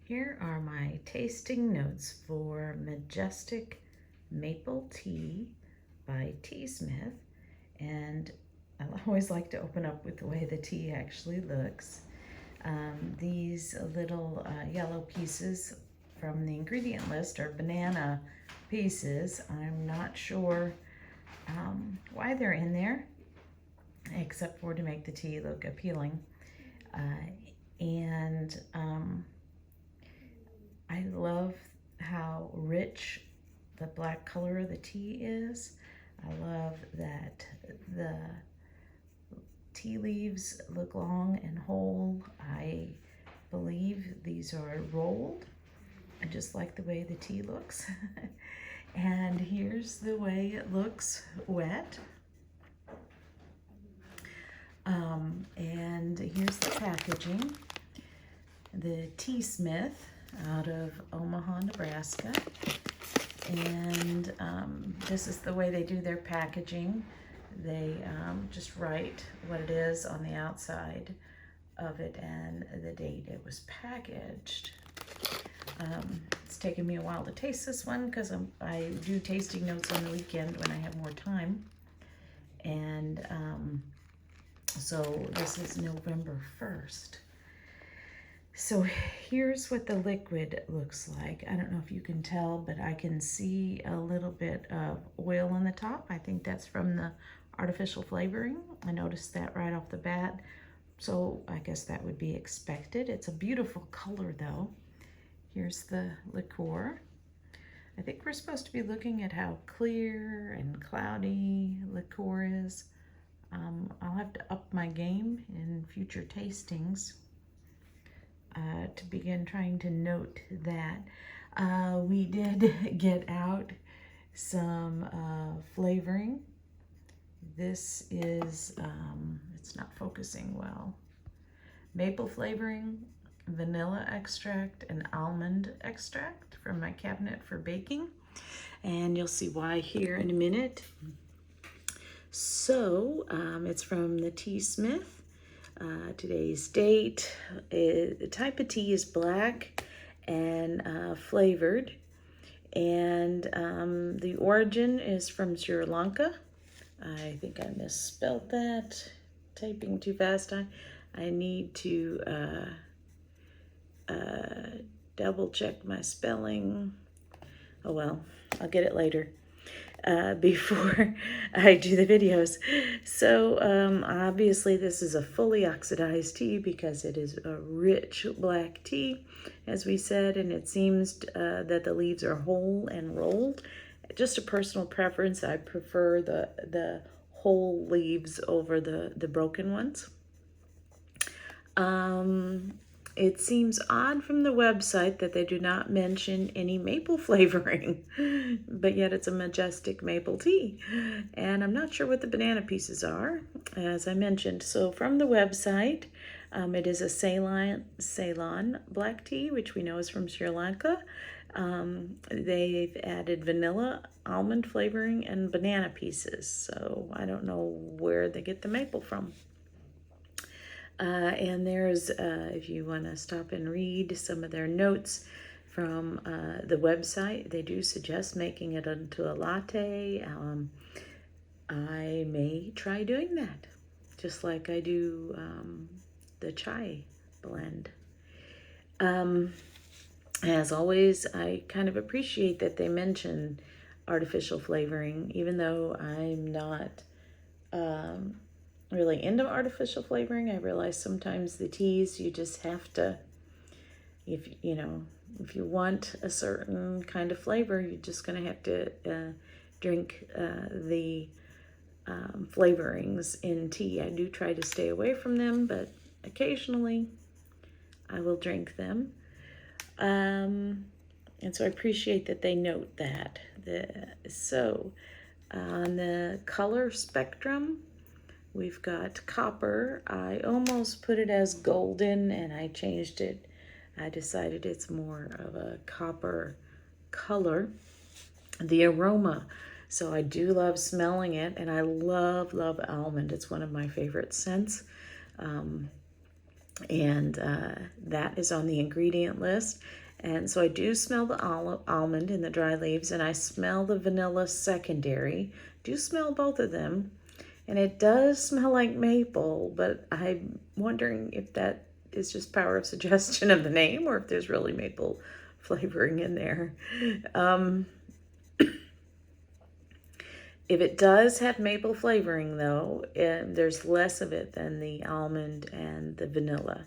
Here are my tasting notes for Majestic Maple Tea by Tea Smith. And I always like to open up with the way the tea actually looks. These little yellow pieces from the ingredient list are banana pieces. I'm not sure why they're in there, except for to make the tea look appealing. I love how rich the black color of the tea is. I love that the tea leaves look long and whole. I believe these are rolled. I just like the way the tea looks. And here's the way it looks wet. And here's the packaging. The Tea Smith out of Omaha, Nebraska. And this is the way they do their packaging. They just write what it is on the outside of it and the date it was packaged. It's taken me a while to taste this one because I do tasting notes on the weekend when I have more time. And so this is November 1st. So here's what the liquid looks like. I don't know if you can tell, but I can see a little bit of oil on the top. I think that's from the artificial flavoring. I noticed that right off the bat. So I guess that would be expected. It's a beautiful color though. Here's the liqueur. I think we're supposed to be looking at how clear and cloudy liqueur is. I'll have to up my game in future tastings. To begin trying to note that we did get out some flavoring. This is, it's not focusing well. Maple flavoring, vanilla extract, and almond extract from my cabinet for baking. And you'll see why here in a minute. So it's from the Tea Smith. Today's date, the type of tea is black and flavored, and the origin is from Sri Lanka. I think I misspelled that, typing too fast. I need to double check my spelling. Oh well, I'll get it later. Before I do the videos. So obviously this is a fully oxidized tea because it is a rich black tea, as we said, and it seems that the leaves are whole and rolled. Just a personal preference, I prefer the whole leaves over the broken ones. It seems odd from the website that they do not mention any maple flavoring, but yet it's a Majestic maple tea. And I'm not sure what the banana pieces are, as I mentioned. So from the website, it is a Ceylon black tea, which we know is from Sri Lanka. They've added vanilla, almond flavoring, and banana pieces. So I don't know where they get the maple from. And there's, if you want to stop and read some of their notes from the website, they do suggest making it into a latte. I may try doing that, just like I do the chai blend. As always, I kind of appreciate that they mention artificial flavoring, even though I'm not really into artificial flavoring. I realize sometimes the teas you just have to, if you want a certain kind of flavor, you're just going to have to drink the flavorings in tea. I do try to stay away from them, but occasionally I will drink them. And so I appreciate that they note that. So on the color spectrum, we've got copper. I almost put it as golden and I changed it. I decided it's more of a copper color. The aroma. So I do love smelling it, and I love almond. It's one of my favorite scents. And that is on the ingredient list. And so I do smell the almond in the dry leaves, and I smell the vanilla secondary. Do smell both of them. And it does smell like maple, but I'm wondering if that is just power of suggestion of the name or if there's really maple flavoring in there. If it does have maple flavoring, though, there's less of it than the almond and the vanilla.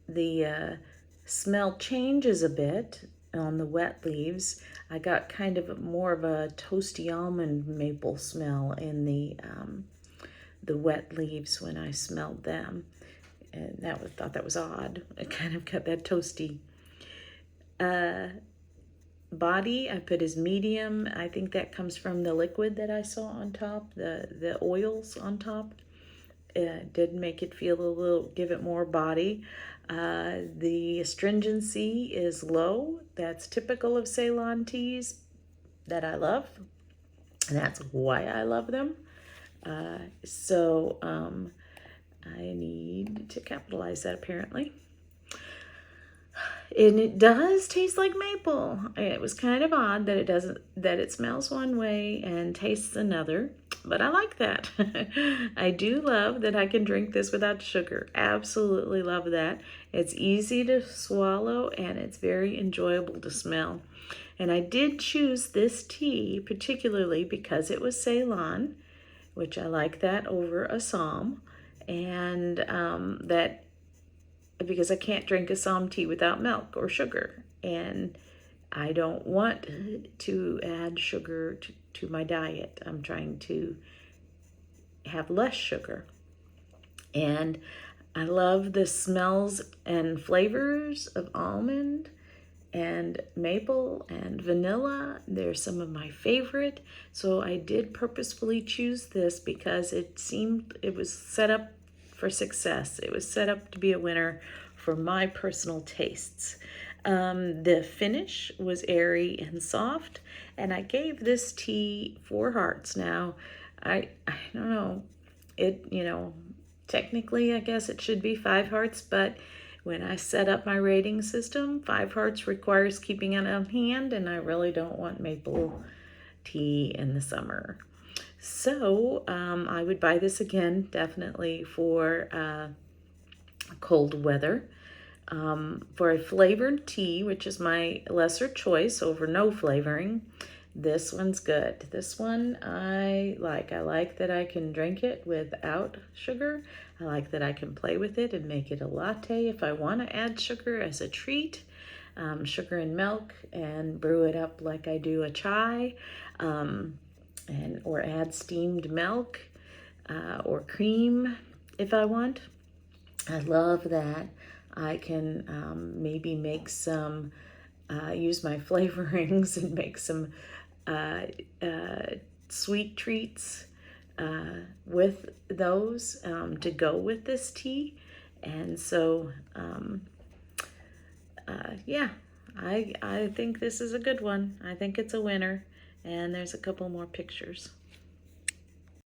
The smell changes a bit on the wet leaves. I got kind of more of a toasty almond maple smell in the wet leaves when I smelled them, and thought that was odd. I kind of got that toasty. Body I put as medium. I think that comes from the liquid that I saw on top, the oils on top. Did make it feel a little, give it more body. The astringency is low. That's typical of Ceylon teas that I love, and that's why I love them. So I need to capitalize that apparently. And it does taste like maple. It was kind of odd that it smells one way and tastes another, but I like that. I do love that I can drink this without sugar. Absolutely love that. It's easy to swallow and it's very enjoyable to smell. And I did choose this tea particularly because it was Ceylon, which I like that over Assam, and because I can't drink Assam tea without milk or sugar, and I don't want to add sugar to my diet. I'm trying to have less sugar. And I love the smells and flavors of almond and maple and vanilla. They're some of my favorite. So I did purposefully choose this because it was set up for success. It was set up to be a winner for my personal tastes. The finish was airy and soft, and I gave this tea 4 hearts. Now, I don't know, technically I guess it should be 5 hearts, but when I set up my rating system, 5 hearts requires keeping it on hand, and I really don't want maple tea in the summer. So I would buy this again, definitely for cold weather. For a flavored tea, which is my lesser choice over no flavoring, this one's good. This one I like. I like that I can drink it without sugar. I like that I can play with it and make it a latte if I want to add sugar as a treat. Sugar and milk, and brew it up like I do a chai. Or add steamed milk or cream if I want. I love that. I can maybe make some, use my flavorings and make some sweet treats with those to go with this tea. And so, yeah, I think this is a good one. I think it's a winner. And there's a couple more pictures.